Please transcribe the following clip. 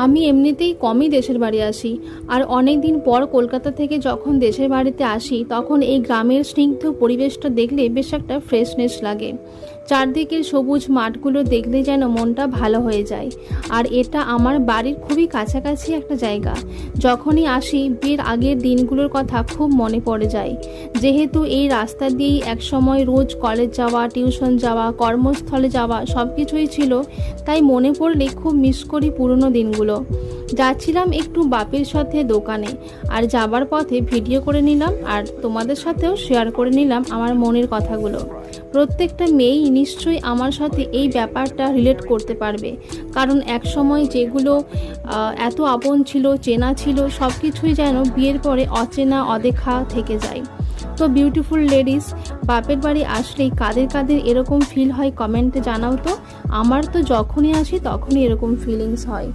আমি এমনিতেই কমই দেশের বাড়ি আসি, আর অনেক দিন পর কলকাতা থেকে যখন দেশের বাড়িতে আসি তখন এই গ্রামের স্নিগ্ধ পরিবেশটা দেখলে বেশ একটা ফ্রেশনেস লাগে। চারদিকের সবুজ মাঠগুলো দেখলে যেন মনটা ভালো হয়ে যায়। আর এটা আমার বাড়ির খুবই কাছাকাছি একটা জায়গা। যখনই আসি বিয়ের আগের দিনগুলোর কথা খুব মনে পড়ে যায়, যেহেতু এই রাস্তা দিয়েই একসময় রোজ কলেজ যাওয়া, টিউশন যাওয়া, কর্মস্থলে যাওয়া সব কিছুই ছিল। তাই মনে পড়লে খুব মিস করি পুরনো দিনগুলো। যাচ্ছিলাম একটু বাপের সাথে দোকানে, আর যাবার পথে ভিডিও করে নিলাম আর তোমাদের সাথেও শেয়ার করে নিলাম আমার মনের কথাগুলো। প্রত্যেকটা মেয়েই নিশ্চয়ই আমার সাথে এই ব্যাপারটা রিলেট করতে পারবে, কারণ এক সময় যেগুলো এত আপন ছিল, চেনা ছিল, সব কিছুই যেন বিয়ের পরে অচেনা অদেখা থেকে যায়। তো বিউটিফুল লেডিস, বাপের বাড়ি আসলেই কাদের কাদের এরকম ফিল হয় কমেন্টে জানাও তো। আমার তো যখনই আসি তখনই এরকম ফিলিংস হয়।